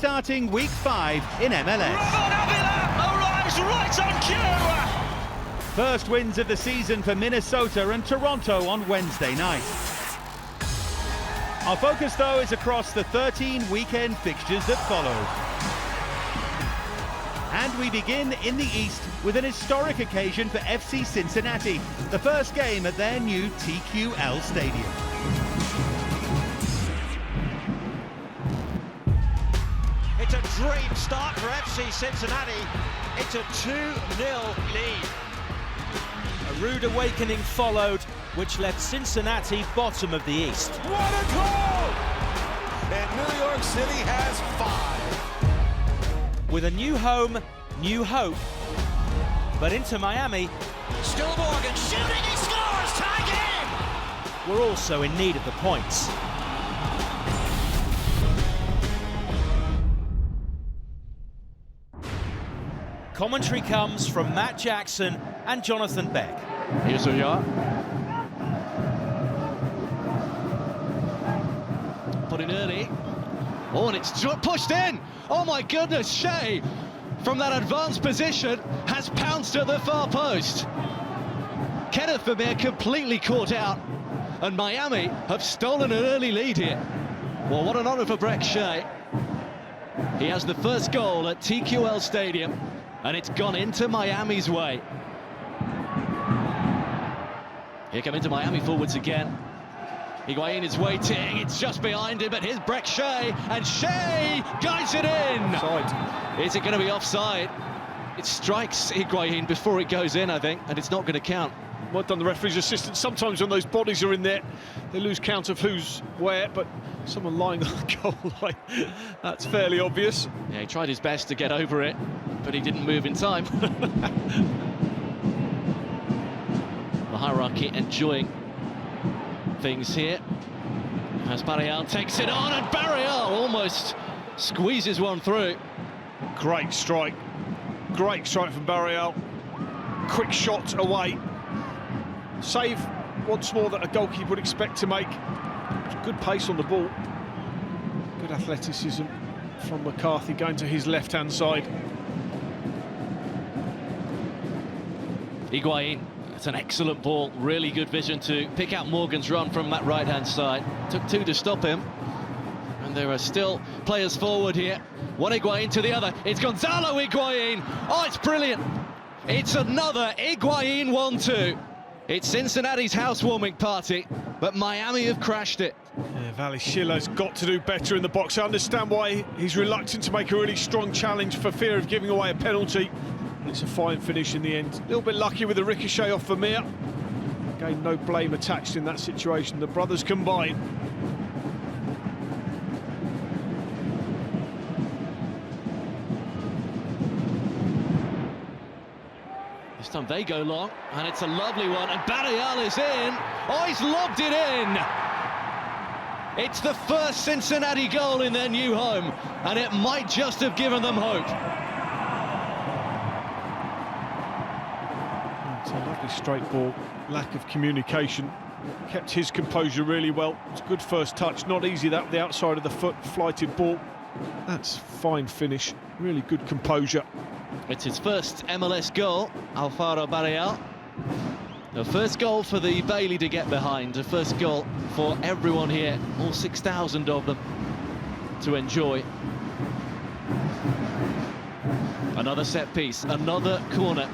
Starting week 5 in MLS. Arrives right on cue! First wins of the season for Minnesota and Toronto on Wednesday night. Our focus, though, is across the 13 weekend fixtures that follow. And we begin in the East with an historic occasion for FC Cincinnati, the first game at their new TQL Stadium. It's a dream start for FC Cincinnati. It's a 2-0 lead. A rude awakening followed, which left Cincinnati bottom of the East. What a goal! And New York City has 5. With a new home, new hope. But into Miami, Still Morgan shooting, he scores! Tie game! we're also in need of the points. Commentary comes from Matt Jackson and Jonathan Beck. Here's Oya. Put in early. Oh, and it's pushed in. Oh my goodness, Shea from that advanced position has pounced at the far post. Kenneth Vermeer completely caught out, and Miami have stolen an early lead here. Well, what an honour for Breck Shea. He has the first goal at TQL Stadium, and it's gone into Miami's way. Here come into Miami forwards again. Higuain is waiting, it's just behind him, but here's Breck Shea, and Shea guides it in! Offside. Is it going to be offside? It strikes Higuain before it goes in, I think, and it's not going to count. Well done, the referee's assistant. Sometimes when those bodies are in there, they lose count of who's where, but someone lying on the goal line, that's fairly obvious. Yeah, he tried his best to get over it, but he didn't move in time. The hierarchy enjoying things here. As Barreal takes it on, and Barreal almost squeezes one through. Great strike from Barreal. Quick shot away. Save once more that a goalkeeper would expect to make. Good pace on the ball. Good athleticism from McCarthy going to his left-hand side. Higuain, it's an excellent ball, really good vision to pick out Morgan's run from that right-hand side. Took 2 to stop him. And there are still players forward here. One Higuain to the other. It's Gonzalo Higuain. Oh, it's brilliant. It's another Higuain 1-2. It's Cincinnati's housewarming party, but Miami have crashed it. Yeah, Valishillo's got to do better in the box. I understand why he's reluctant to make a really strong challenge for fear of giving away a penalty. It's a fine finish in the end. A little bit lucky with the ricochet off Vermeer. Again, no blame attached in that situation. The brothers combine. This time they go long, and it's a lovely one, and Barreal is in. Oh, he's lobbed it in! It's the first Cincinnati goal in their new home, and it might just have given them hope. It's a lovely straight ball, lack of communication. Kept his composure really well. It's a good first touch, not easy that, the outside of the foot, flighted ball. That's fine finish, really good composure. It's his first MLS goal, Alfaro Barreal. The first goal for the Bailey to get behind, the first goal for everyone here, all 6,000 of them, to enjoy. Another set piece, another corner.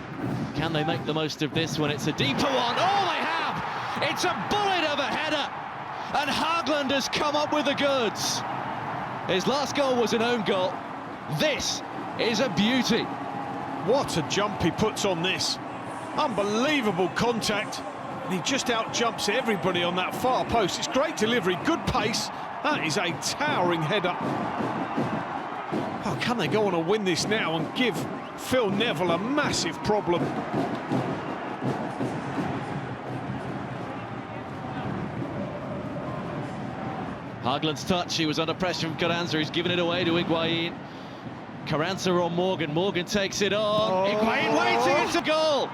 Can they make the most of this when it's a deeper one? Oh, they have! It's a bullet of a header, and Haglund has come up with the goods. His last goal was an own goal. This is a beauty. What a jump he puts on this. Unbelievable contact. And he just out-jumps everybody on that far post. It's great delivery, good pace. That is a towering header. Oh, can they go on and win this now and give Phil Neville a massive problem? Haglund's touch, he was under pressure from Carranza, he's given it away to Higuain. Carranza on Morgan, Morgan takes it on, Higuain waiting, it's a goal!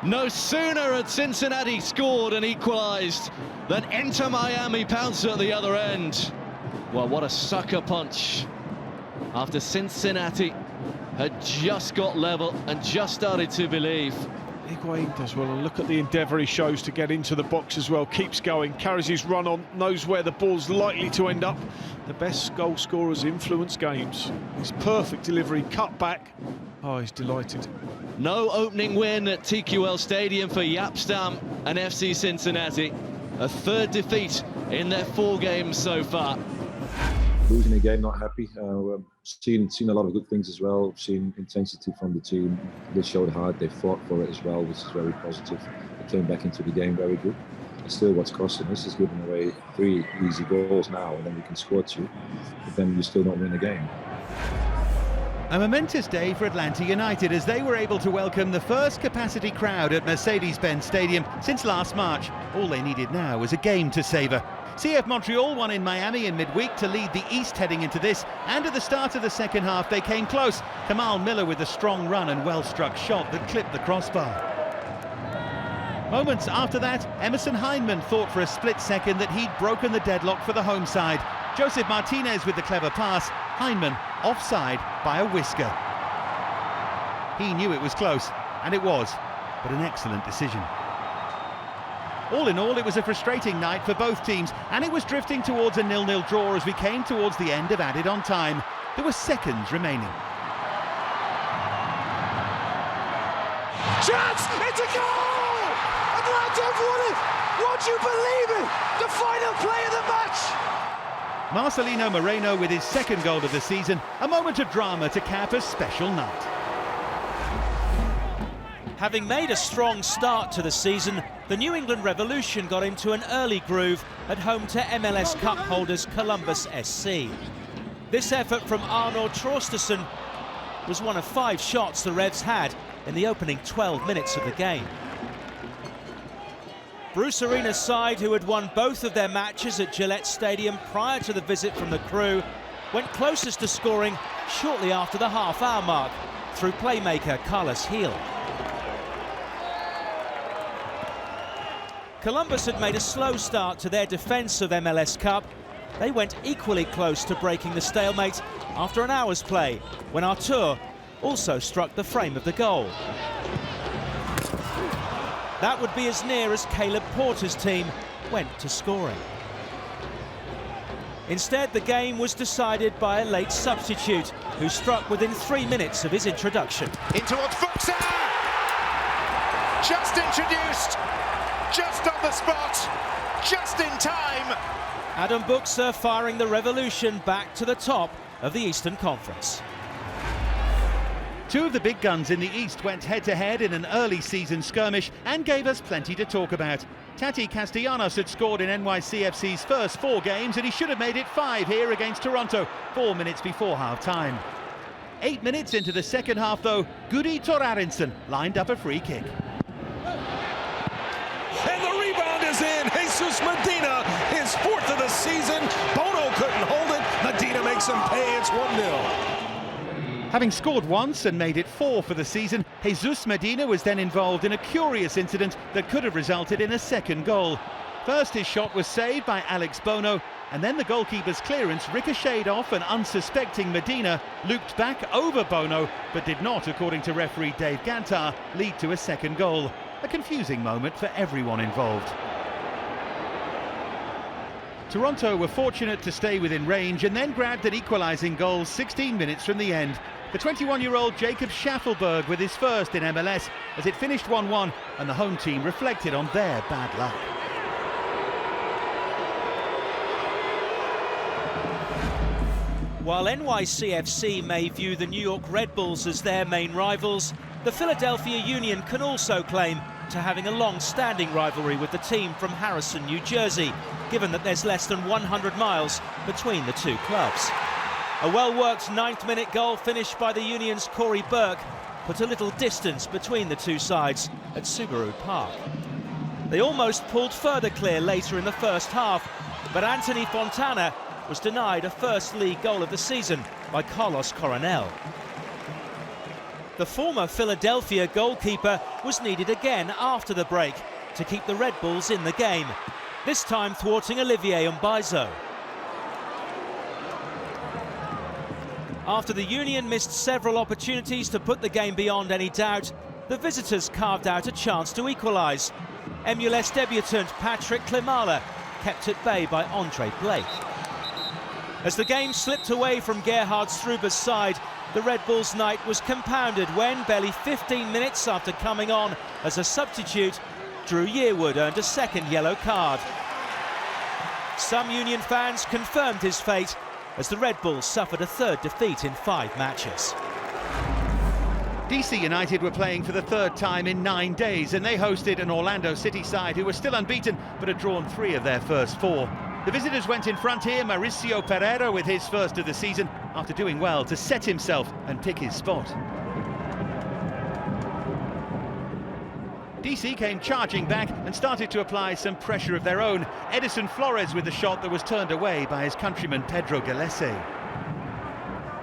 No sooner had Cincinnati scored and equalised than Inter Miami pounced at the other end. Well, what a sucker punch after Cincinnati had just got level and just started to believe. Higuain does well, and look at the endeavour he shows to get into the box as well. Keeps going, carries his run on, knows where the ball's likely to end up. The best goal scorers influence games. His perfect delivery, cut back. Oh, he's delighted. No opening win at TQL Stadium for Yapstam and FC Cincinnati. A third defeat in their 4 games so far. Losing a game, not happy. Seen a lot of good things as well. Seen intensity from the team. They showed hard. They fought for it as well, which is very positive. They came back into the game very good. And still, what's costing us is giving away 3 easy goals now, and then we can score 2, but then you still don't win the game. A momentous day for Atlanta United as they were able to welcome the first capacity crowd at Mercedes-Benz Stadium since last March. All they needed now was a game to savour. CF Montreal won in Miami in midweek to lead the East heading into this, and at the start of the second half they came close. Kamal Miller with a strong run and well-struck shot that clipped the crossbar. Moments after that, Emerson Heinemann thought for a split second that he'd broken the deadlock for the home side. Joseph Martinez with the clever pass, Heinemann offside by a whisker. He knew it was close, and it was, but an excellent decision. All in all, it was a frustrating night for both teams, and it was drifting towards a 0-0 draw as we came towards the end of added on time. There were seconds remaining. Chance! It's a goal! Atlanta have won it! Won't you believe it? The final play of the match! Marcelino Moreno with his second goal of the season, a moment of drama to cap a special night. Having made a strong start to the season, the New England Revolution got into an early groove at home to MLS Cup holders Columbus SC. This effort from Arnold Traustason was one of 5 shots the Revs had in the opening 12 minutes of the game. Bruce Arena's side, who had won both of their matches at Gillette Stadium prior to the visit from the crew, went closest to scoring shortly after the half-hour mark through playmaker Carlos Gil. Columbus had made a slow start to their defence of MLS Cup. They went equally close to breaking the stalemate after an hour's play, when Artur also struck the frame of the goal. That would be as near as Caleb Porter's team went to scoring. Instead, the game was decided by a late substitute who struck within 3 minutes of his introduction. In towards Buxa! Just introduced! Just on the spot! Just in time! Adam Buxa firing the Revolution back to the top of the Eastern Conference. 2 of the big guns in the East went head-to-head in an early season skirmish and gave us plenty to talk about. Tati Castellanos had scored in NYCFC's first 4 games, and he should have made it 5 here against Toronto 4 minutes before half-time. 8 minutes into the second half, though, Gudi Torarinsson lined up a free kick. And the rebound is in. Jesus Medina, his 4th of the season. Bono couldn't hold it. Medina makes him pay. It's 1-0. Having scored once and made it 4 for the season, Jesus Medina was then involved in a curious incident that could have resulted in a second goal. First, his shot was saved by Alex Bono, and then the goalkeeper's clearance ricocheted off an unsuspecting Medina, looped back over Bono, but did not, according to referee Dave Gantar, lead to a second goal. A confusing moment for everyone involved. Toronto were fortunate to stay within range and then grabbed an equalising goal 16 minutes from the end. The 21-year-old Jacob Schaffelberg with his first in MLS as it finished 1-1 and the home team reflected on their bad luck. While NYCFC may view the New York Red Bulls as their main rivals, the Philadelphia Union can also claim to having a long-standing rivalry with the team from Harrison, New Jersey, given that there's less than 100 miles between the 2 clubs. A well-worked 9th-minute goal finished by the Union's Corey Burke put a little distance between the 2 sides at Subaru Park. They almost pulled further clear later in the first half, but Anthony Fontana was denied a first league goal of the season by Carlos Coronel. The former Philadelphia goalkeeper was needed again after the break to keep the Red Bulls in the game, this time thwarting Olivier Mbaizo. After the Union missed several opportunities to put the game beyond any doubt, the visitors carved out a chance to equalise. MLS debutant Patrick Klimala kept at bay by Andre Blake. As the game slipped away from Gerhard Struber's side, the Red Bulls' night was compounded when, barely 15 minutes after coming on as a substitute, Drew Yearwood earned a second yellow card. Some Union fans confirmed his fate as the Red Bulls suffered a third defeat in 5 matches. DC United were playing for the third time in 9 days, and they hosted an Orlando City side who were still unbeaten but had drawn 3 of their first 4. The visitors went in front here, Mauricio Pereira with his first of the season, after doing well to set himself and pick his spot. DC came charging back and started to apply some pressure of their own. Edison Flores with the shot that was turned away by his countryman Pedro Gallese.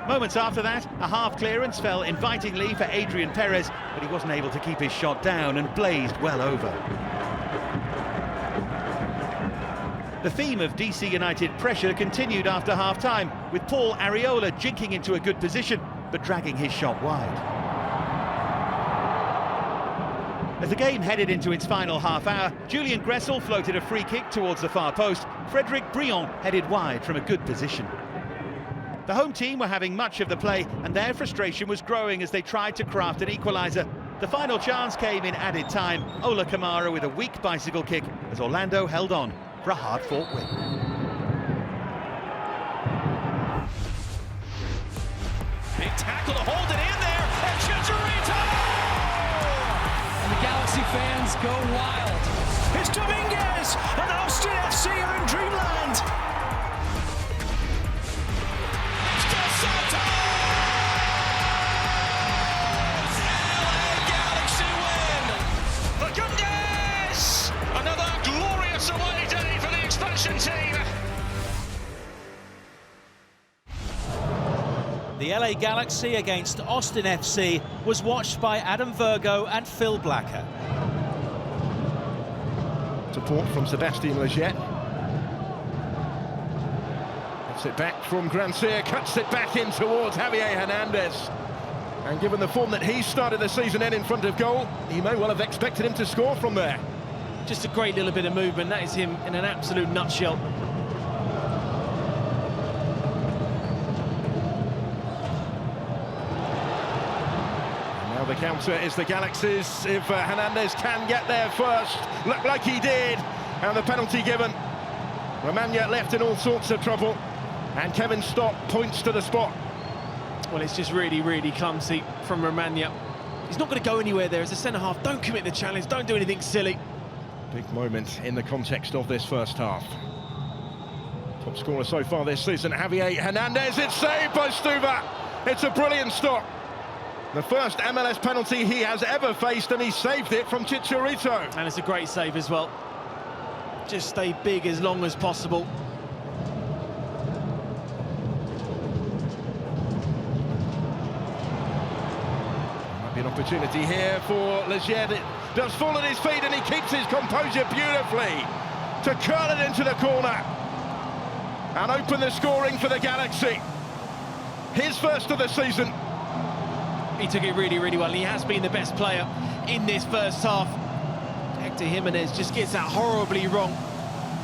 Moments after that, a half clearance fell invitingly for Adrian Perez, but he wasn't able to keep his shot down and blazed well over. The theme of DC United pressure continued after half-time, with Paul Arriola jinking into a good position, but dragging his shot wide. As the game headed into its final half hour, Julian Gressel floated a free kick towards the far post. Frederic Briand headed wide from a good position. The home team were having much of the play, and their frustration was growing as they tried to craft an equaliser. The final chance came in added time. Ola Kamara with a weak bicycle kick as Orlando held on for a hard-fought win. Big tackle to hold it in there, and Chicharito! And the Galaxy fans go wild. It's Dominguez, and Austin FC are in dreamland. It's Dos Santos! LA Galaxy win! Fagundes! Another glorious away day for the expansion team. The LA Galaxy against Austin FC was watched by Adam Virgo and Phil Blacker. Support from Sebastian Leggett. Gets it back from Grancia, cuts it back in towards Javier Hernandez. And given the form that he started the season in front of goal, he may well have expected him to score from there. Just a great little bit of movement. That is him in an absolute nutshell. The counter is the Galaxy's if Hernandez can get there first. Looked like he did, and the penalty given. Romagna left in all sorts of trouble, and Kevin Stott points to the spot. Well, it's just really, really clumsy from Romagna. He's not going to go anywhere there as a centre-half. Don't commit the challenge, don't do anything silly. Big moment in the context of this first half. Top scorer so far this season, Javier Hernandez. It's saved by Stuver. It's a brilliant stop. The first MLS penalty he has ever faced, and he saved it from Chicharito. And it's a great save as well. Just stay big as long as possible. Might be an opportunity here for Leggett. It does fall at his feet, and he keeps his composure beautifully to curl it into the corner and open the scoring for the Galaxy. His first of the season. He took it really, really well. He has been the best player in this first half. Hector Jimenez just gets that horribly wrong.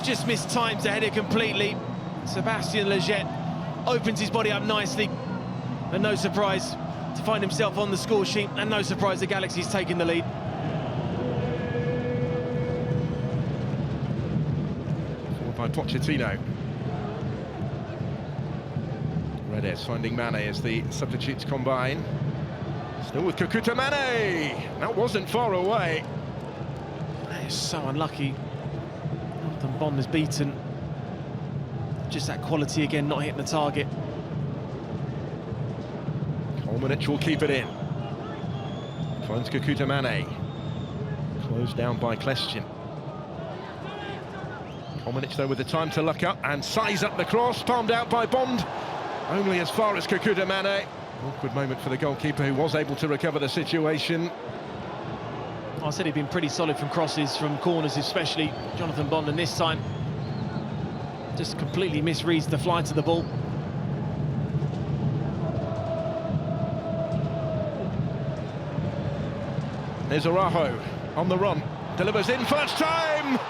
Just mistimes the header completely. Sebastian Leggett opens his body up nicely. And no surprise to find himself on the score sheet. And no surprise the Galaxy's taking the lead. Followed by Pochettino. Redes finding Mane as the substitutes combine. Still with Kakuta Mane. That wasn't far away. That is so unlucky. Jonathan Bond is beaten. Just that quality again, not hitting the target. Kolmanic will keep it in. Finds Kakuta Mane. Closed down by Klestin. Kolmanic though with the time to look up and size up the cross. Palmed out by Bond. Only as far as Kakuta Mane. Awkward moment for the goalkeeper, who was able to recover the situation. I said he'd been pretty solid from crosses, from corners especially, Jonathan Bond, and this time just completely misreads the flight of the ball. There's Araujo on the run, delivers in first time.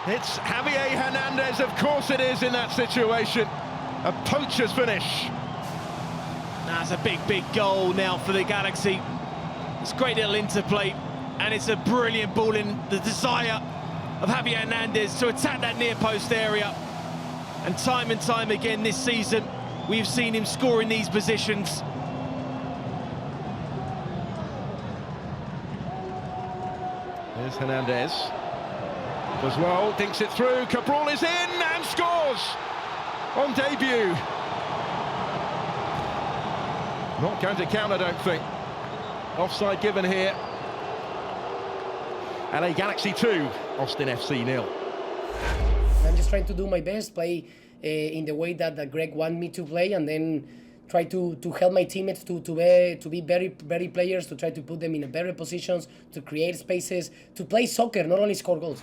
It's Javier Hernandez, of course it is in that situation. A poacher's finish. That's a big goal now for the Galaxy. It's great little interplay, and it's a brilliant ball in the desire of Javier Hernandez to attack that near post area. And time again this season, we've seen him score in these positions. There's Hernandez. Does well, dinks it through, Cabral is in and scores on debut. Not going to count, I don't think. Offside given here. LA Galaxy 2, Austin FC 0. I'm just trying to do my best, play in the way that Greg wanted me to play, and then try to help my teammates to be very players, to try to put them in better positions, to create spaces, to play soccer, not only score goals.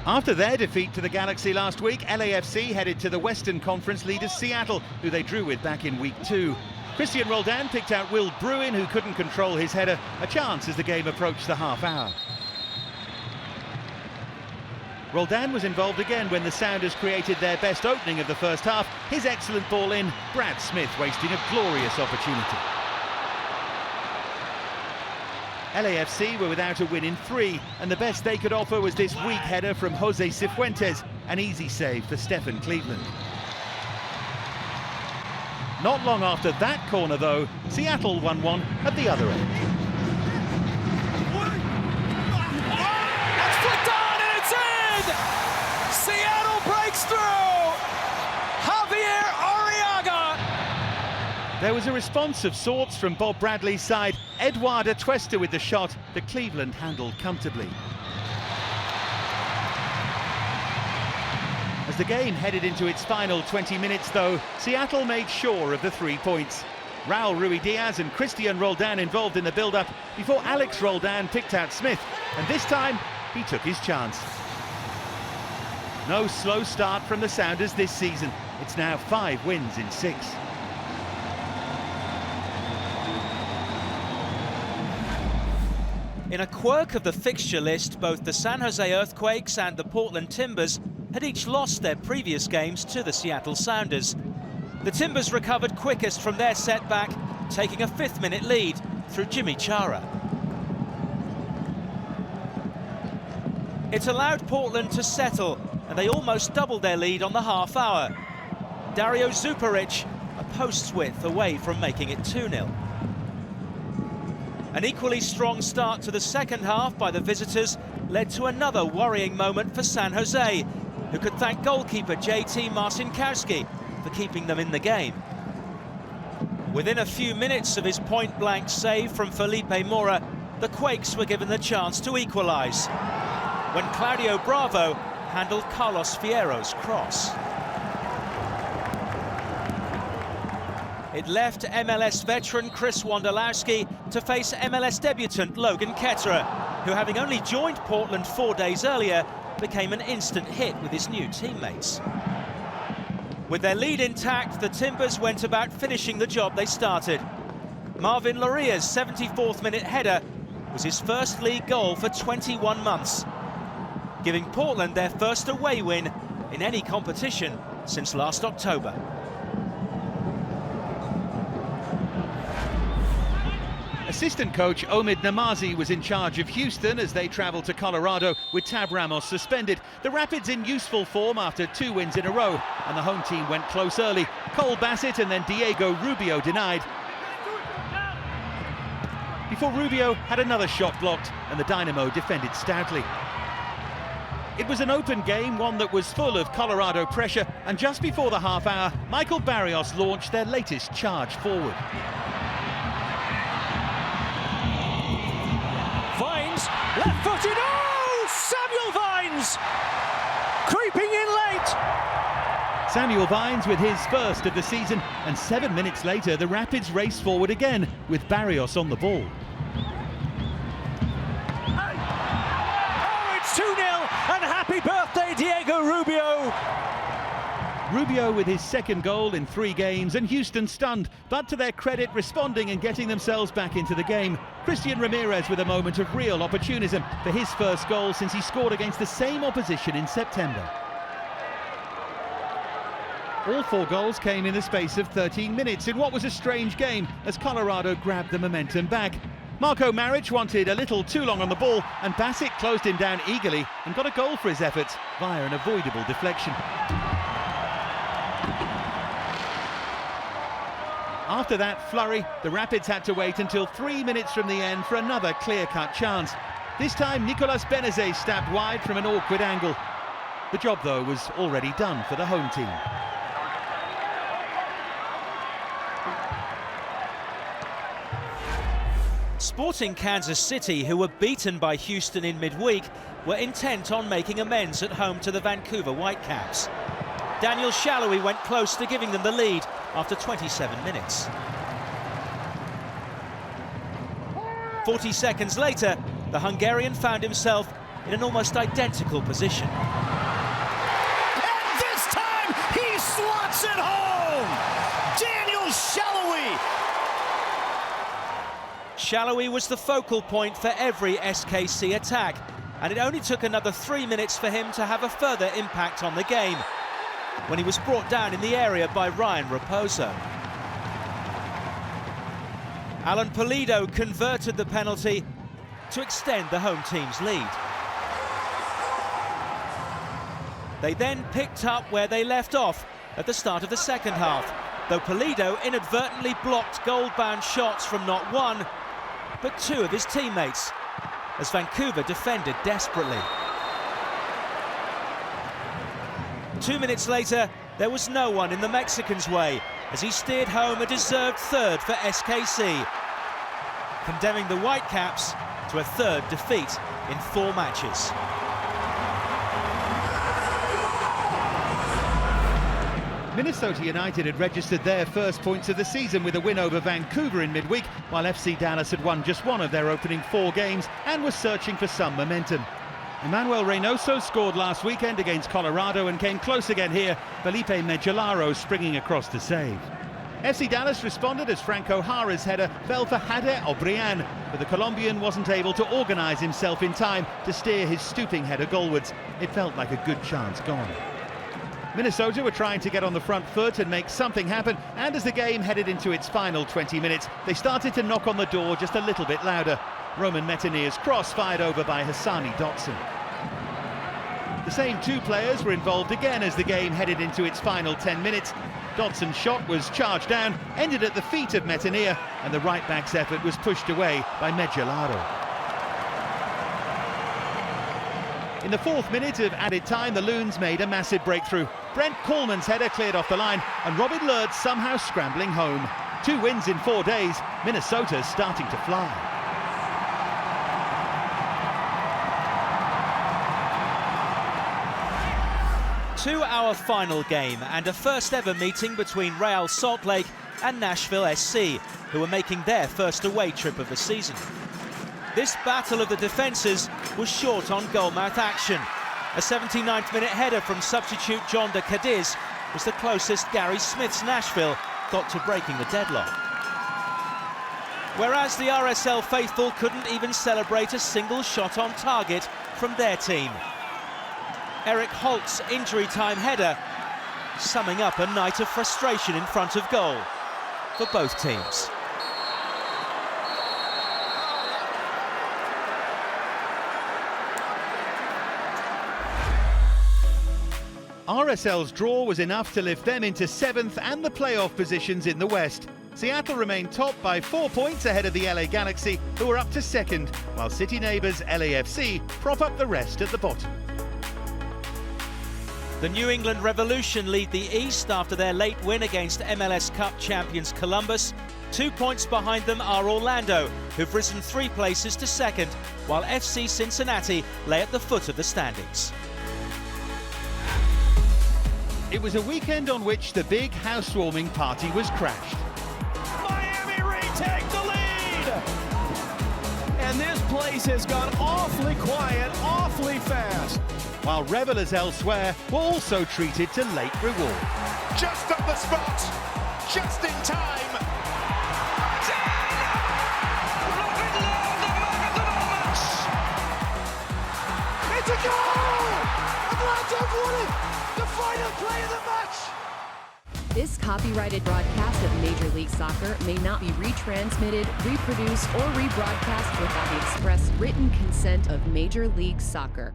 After their defeat to the Galaxy last week, LAFC headed to the Western Conference leaders Seattle, who they drew with back in week 2. Christian Roldan picked out Will Bruin, who couldn't control his header, a chance as the game approached the half hour. Roldan was involved again when the Sounders created their best opening of the first half. His excellent ball in, Brad Smith wasting a glorious opportunity. LAFC were without a win in 3, and the best they could offer was this weak header from Jose Cifuentes, an easy save for Stephen Cleveland. Not long after that corner though, Seattle 1-1 at the other end. That's flicked on and it's in! Seattle breaks through! Javier Arriaga! There was a response of sorts from Bob Bradley's side. Eduardo Tuesta with the shot that Cleveland handled comfortably. As the game headed into its final 20 minutes though, Seattle made sure of the 3 points. Raul Ruidiaz and Christian Roldan involved in the build-up before Alex Roldan picked out Smith, and this time he took his chance. No slow start from the Sounders this season. It's now 5 wins in 6. In a quirk of the fixture list, both the San Jose Earthquakes and the Portland Timbers had each lost their previous games to the Seattle Sounders. The Timbers recovered quickest from their setback, taking a 5th-minute lead through Jimmy Chara. It allowed Portland to settle, and they almost doubled their lead on the half hour. Dario Zuparic, a post's width away from making it 2-0. An equally strong start to the second half by the visitors led to another worrying moment for San Jose, who could thank goalkeeper JT Marcinkowski for keeping them in the game. Within a few minutes of his point-blank save from Felipe Mora, the Quakes were given the chance to equalise, when Claudio Bravo handled Carlos Fierro's cross. It left MLS veteran Chris Wondolowski to face MLS debutant Logan Ketterer, who, having only joined Portland 4 days earlier, became an instant hit with his new teammates. With their lead intact, the Timbers went about finishing the job they started. Marvin Loria's 74th-minute header was his first league goal for 21 months, giving Portland their first away win in any competition since last October. Assistant coach Omid Namazi was in charge of Houston as they travelled to Colorado with Tab Ramos suspended. The Rapids in useful form after 2 wins in a row, and the home team went close early. Cole Bassett and then Diego Rubio denied, before Rubio had another shot blocked and the Dynamo defended stoutly. It was an open game, one that was full of Colorado pressure, and just before the half hour, Michael Barrios launched their latest charge forward. Vines, left-footed, oh! Samuel Vines! Creeping in late! Samuel Vines with his first of the season, and 7 minutes later the Rapids race forward again with Barrios on the ball. Oh, it's 2-0 and happy birthday Diego Rubio! Rubio with his second goal in 3 games, and Houston stunned, but to their credit responding and getting themselves back into the game. Christian Ramirez with a moment of real opportunism for his first goal since he scored against the same opposition in September. All 4 goals came in the space of 13 minutes in what was a strange game as Colorado grabbed the momentum back. Marco Maric wanted a little too long on the ball, and Bassett closed him down eagerly and got a goal for his efforts via an avoidable deflection. After that flurry, the Rapids had to wait until 3 minutes from the end for another clear-cut chance. This time, Nicolas Benezet stabbed wide from an awkward angle. The job, though, was already done for the home team. Sporting Kansas City, who were beaten by Houston in midweek, were intent on making amends at home to the Vancouver Whitecaps. Daniel Shalhoub went close to giving them the lead after 27 minutes. 40 seconds later, the Hungarian found himself in an almost identical position. And this time, he slots it home! Daniel Shalhoub! Shalhoub was the focal point for every SKC attack, and it only took another 3 minutes for him to have a further impact on the game, when he was brought down in the area by Ryan Raposo. Alan Pulido converted the penalty to extend the home team's lead. They then picked up where they left off at the start of the second half, though Pulido inadvertently blocked goal-bound shots from not one, but 2 of his teammates, as Vancouver defended desperately. 2 minutes later, there was no one in the Mexican's way as he steered home a deserved third for SKC, condemning the Whitecaps to a third defeat in 4 matches. Minnesota United had registered their first points of the season with a win over Vancouver in midweek, while FC Dallas had won just 1 of their opening 4 games and was searching for some momentum. Emmanuel Reynoso scored last weekend against Colorado and came close again here, Felipe Mejolaro springing across to save. FC Dallas responded as Franco Jara's header fell for Hader Obrian, but the Colombian wasn't able to organise himself in time to steer his stooping header goalwards. It felt like a good chance gone. Minnesota were trying to get on the front foot and make something happen, and as the game headed into its final 20 minutes, they started to knock on the door just a little bit louder. Roman Metanir's cross fired over by Hassani Dotson. The same 2 players were involved again as the game headed into its final 10 minutes. Dotson's shot was charged down, ended at the feet of Metanir, and the right-back's effort was pushed away by Mejolaro. In the 4th minute of added time, the Loons made a massive breakthrough. Brent Coleman's header cleared off the line, and Robin Lurd somehow scrambling home. 2 wins in 4 days, Minnesota's starting to fly. To our final game, and a first ever meeting between Real Salt Lake and Nashville SC, who were making their first away trip of the season. This battle of the defences was short on goalmouth action. A 79th minute header from substitute John de Cadiz was the closest Gary Smith's Nashville got to breaking the deadlock. Whereas the RSL faithful couldn't even celebrate a single shot on target from their team. Eric Holt's injury time header summing up a night of frustration in front of goal for both teams. RSL's draw was enough to lift them into 7th and the playoff positions in the West. Seattle remained top by 4 points ahead of the LA Galaxy, who are up to 2nd, while city neighbours LAFC prop up the rest at the bottom. The New England Revolution lead the East after their late win against MLS Cup champions Columbus. 2 points behind them are Orlando, who've risen 3 places to 2nd, while FC Cincinnati lay at the foot of the standings. It was a weekend on which the big housewarming party was crashed. Miami retake the lead! And this place has gone awfully quiet, awfully fast. while revellers elsewhere were also treated to late reward. Just on the spot, just in time. It's a goal! Atlanta have won it! The final play of the match! This copyrighted broadcast of Major League Soccer may not be retransmitted, reproduced, or rebroadcast without the express written consent of Major League Soccer.